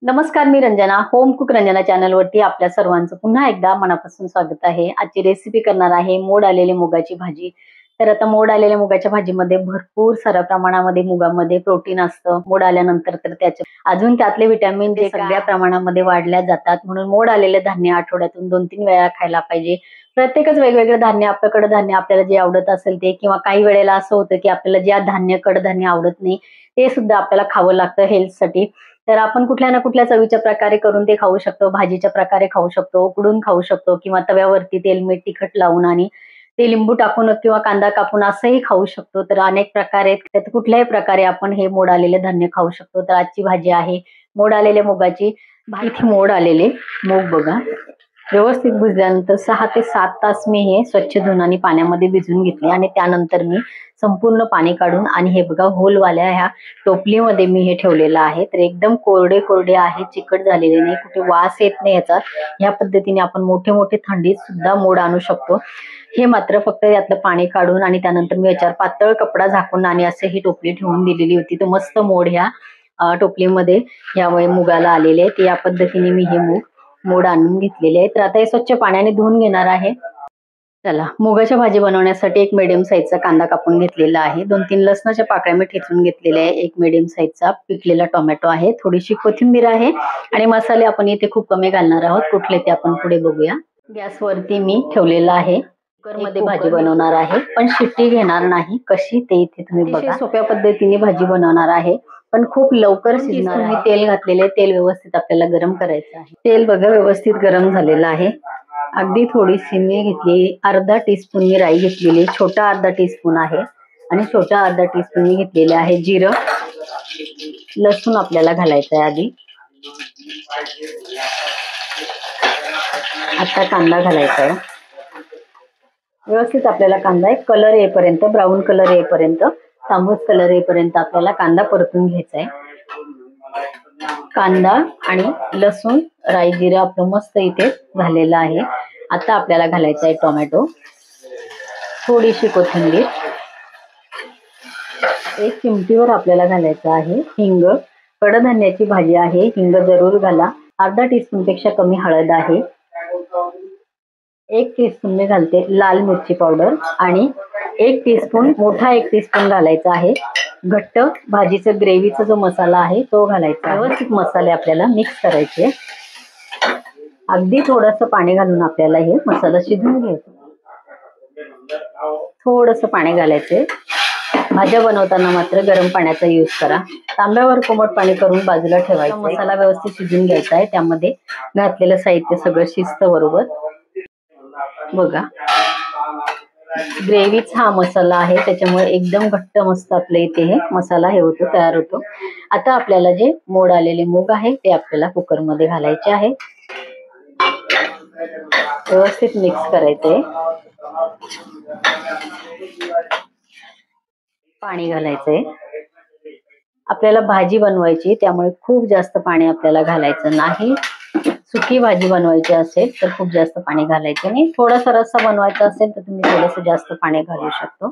नमस्कार, मी Ranjana. Home cook Ranjana चॅनलवरती आपल्या सर्वांचं पुन्हा एकदा मनापासून स्वागत आहे. आजची रेसिपी करणार आहे मोड आलेली मुगाची भाजी. तर आता मोड आलेल्या मुगाच्या भाजीमध्ये भरपूर साऱ्या प्रमाणामध्ये मुगामध्ये प्रोटीन असतं. मोड आल्यानंतर तर त्याचे अजून त्यातले व्हिटॅमिन जे सगळ्या प्रमाणामध्ये वाढल्या जातात. म्हणून मोड आलेले धान्य आठवड्यातून 2-3 वेळा खायला पाहिजे. प्रत्येकच वेगवेगळं धान्य, आपलं कडधान्य आपल्याला जे आवडत असेल ते, किंवा काही वेळेला असं होतं की आपल्याला जे धान्य कडधान्य आवडत नाही ते सुद्धा आपल्याला खावं लागतं हेल्थसाठी. तर आपण कुठल्या ना कुठल्या चवीच्या प्रकारे करून ते खाऊ शकतो. भाजीच्या प्रकारे खाऊ शकतो, उकडून खाऊ शकतो, किंवा तव्यावरती तेल मीठ तिखट लावून आणि ते लिंबू टाकून किंवा कांदा कापून असंही खाऊ शकतो. तर अनेक प्रकार आहेत, त्यात कुठल्याही प्रकारे आपण हे मोड आलेले धान्य खाऊ शकतो. तर आजची भाजी आहे मोड आलेल्या मुगाची. इथे मोड आलेले मूग बघा, व्यवस्थित भिजल्यानंतर 6 ते 7 तास मी हे स्वच्छ धुवून आणि पाण्यामध्ये भिजवून घेतले, आणि त्यानंतर मी संपूर्ण पाणी काढून आणि हे बघा होलवाल्या ह्या टोपलीमध्ये मी हे ठेवलेलं आहे. तर एकदम कोरडे कोरडे आहे, चिकट झालेले नाही, कुठे वास येत नाही याचा. या पद्धतीने आपण मोठे मोठे थंडीत सुद्धा मोड आणू शकतो. हे मात्र फक्त यातलं पाणी काढून आणि त्यानंतर मी याच्यावर पातळ कपडा झाकून आणि असे ही टोपली ठेवून दिलेली होती. तर मस्त मोड ह्या टोपलीमध्ये ह्या मुगाला आलेले आहेत. या पद्धतीने मी हे मोड आणून घेतलेले आहे. तर आता हे स्वच्छ पाण्याने धुवून घेणार आहे. चला, मुगाच्या भाजी बनवण्यासाठी एक मीडियम साईजचा कांदा कापून घेतलेला आहे. 2-3 लसणाच्या पाकळ्या मी ठेचून घेतलेल्या आहे. एक मीडियम साईजचा पिकलेला टोमॅटो आहे. थोडीशी कोथिंबीर आहे, आणि मसाले आपण इथे खूप कमी घालणार आहोत. कुठले ते आपण पुढे बघूया. गॅसवरती मी ठेवलेला आहे. कुकरमध्ये भाजी बनवणार आहे, पण शिट्टी घेणार नाही. कशी ते इथे तुम्ही बघा. सोप्या पद्धतीने भाजी बनवणार आहे, पण खूप लवकर शिजणार आहे. तेल घातलेले, तेल व्यवस्थित आपल्याला गरम करायचं आहे. तेल बघा व्यवस्थित गरम झालेलं आहे. अगदी थोडीशी मी घेतली, अर्धा टीस्पून मी राई घेतलेली, छोटा अर्धा टीस्पून आहे, आणि छोटा अर्धा टीस्पून मी घेतलेले आहे जिरं. लसूण आपल्याला घालायचं आहे आधी. आता कांदा घालायचा आहे. व्यवस्थित आपल्याला कांदा एक कलर येईपर्यंत, ब्राऊन कलर येईपर्यंत, तांबूस कलर येईपर्यंत आपल्याला कांदा परतून घ्यायचा आहे. कांदा आणि लसूण, राई, जिरं आपलं मस्त इथे झालेलं आहे. आता आपल्याला घालायचं आहे टोमॅटो, थोडीशी कोथिंबीर, एक चिमटीवर आपल्याला घालायचं आहे हिंग. कडधान्याची भाजी आहे, हिंग जरूर घाला. अर्धा टीस्पून पेक्षा कमी हळद आहे. 1 टीस्पून मी घालते लाल मिरची पावडर, आणि 1 टीस्पून, मोठा 1 टीस्पून घालायचा आहे घट्ट भाजीचं ग्रेव्हीचा जो मसाला आहे तो घालायचा. व्यवस्थित मसाले आपल्याला मिक्स करायचे. अगदी थोडंसं पाणी घालून आपल्याला हे मसाला शिजवून घ्यायचा. थोडंसं पाणी घालायचे. भाज्या बनवताना मात्र गरम पाण्याचा यूज करा. तांब्यावर कोमट पाणी करून बाजूला ठेवायचा. मसाला व्यवस्थित शिजून घ्यायचा आहे. त्यामध्ये घातलेलं साहित्य सगळं शिजतं बरोबर. बघा, ग्रेव्हीच हा मसाला आहे, त्याच्यामुळे एकदम घट्ट मस्त आपल्या इथे हे मसाला हे होतो, तयार होतो. आता आपल्याला जे मोड आलेले मूग आहे ते आपल्याला कुकरमध्ये घालायचे आहे. व्यवस्थित मिक्स करायचंय. पाणी घालायचंय. आपल्याला भाजी बनवायची, त्यामुळे खूप जास्त पाणी आपल्याला घालायचं नाही. सुकी भाजी बनवायची असेल तर खूप जास्त पाणी घालायचं नाही. थोडासा रस्सा बनवायचा असेल तर तुम्ही थोडंसं जास्त पाणी घालू शकतो.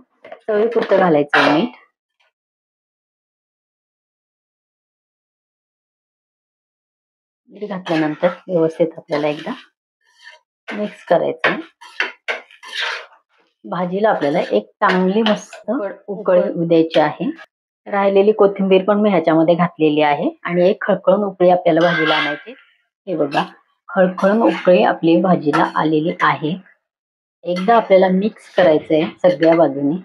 चवीपुरतं घालायचं मीठ. मीठ घातल्यानंतर व्यवस्थित आपल्याला एकदा मिक्स करायचं. भाजीला आपल्याला एक चांगली मस्त उकळी द्यायची आहे. राहिलेली कोथिंबीर पण मी ह्याच्यामध्ये घातलेली आहे, आणि एक खळखळून उकळी आपल्याला भाजीला आणायची. हे बघा, खळखळून उकळी आपली भाजीला आलेली आहे. एकदा आपल्याला मिक्स करायचंय सगळ्या बाजूने.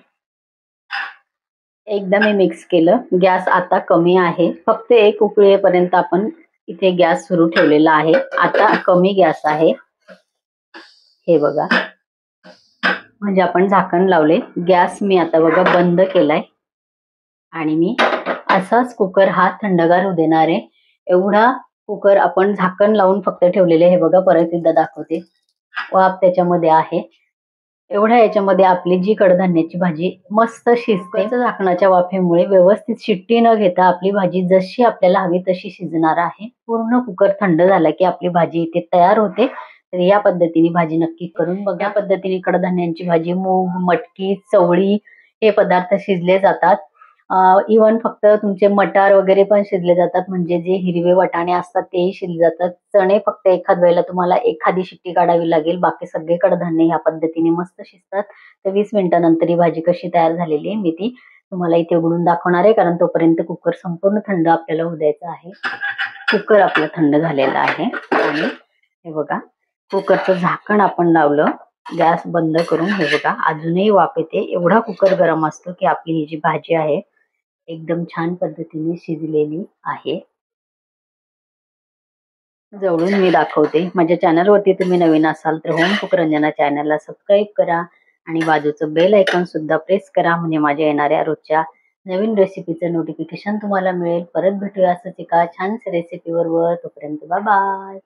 एकदा मी मिक्स केलं. गॅस आता कमी आहे, फक्त एक उकळी येईपर्यंत आपण इथे गॅस सुरू ठेवलेला आहे. आता कमी गॅस आहे. हे बघा, म्हणजे आपण झाकण लावले. गॅस मी आता बघा बंद केलाय, आणि मी असाच कुकर हा थंडगार होऊ देणार आहे. एवढा कुकर आपण झाकण लावून फक्त ठेवलेले. हे बघा, परत एकदा दाखवते. वाफ त्याच्यामध्ये आहे. एवढ्या याच्यामध्ये आपली जी कडधान्याची भाजी मस्त शिजते. झाकणाच्या वाफेमुळे व्यवस्थित शिट्टी न घेता आपली भाजी जशी आपल्याला हवी तशी शिजणार आहे. पूर्ण कुकर थंड झाला की आपली भाजी इथे तयार होते. तर या पद्धतीने भाजी नक्की करून बघा. या पद्धतीने कडधान्यांची भाजी, मूग, मटकी, चवळी हे पदार्थ शिजले जातात. इव्हन फक्त तुमचे मटार वगैरे पण शिजले जातात, म्हणजे जे हिरवे वाटाणे असतात तेही शिजले जातात. चणे फक्त एखाद वेळेला तुम्हाला एखादी शिट्टी काढावी लागेल. बाकी सगळे कडधान्य ह्या पद्धतीने मस्त शिजतात. तर 20 मिनिटानंतर ही भाजी कशी तयार झालेली आहे मी ती तुम्हाला इथे उघडून दाखवणार आहे, कारण तोपर्यंत कुकर संपूर्ण थंड आपल्याला होऊ द्यायचा आहे. कुकर आपलं थंड झालेलं आहे आणि हे बघा कुकरचं झाकण आपण लावलं, गॅस बंद करून हे बघा अजूनही वाफ येते. एवढा कुकर गरम असतो की आपली ही जी भाजी आहे एकदम छान पद्धतीने शिजलेली आहे. जवळून मी दाखवते. माझ्या चॅनलवरती तुम्ही नवीन असाल तर होम कुक रंजना चॅनलला सबस्क्राईब करा आणि बाजूचं बेल आयकॉन सुद्धा प्रेस करा, म्हणजे माझ्या येणाऱ्या रोजच्या नवीन रेसिपीचं नोटिफिकेशन तुम्हाला मिळेल. परत भेटूया असंच एका छानशा रेसिपी बरोबर. तोपर्यंत बाय बाय.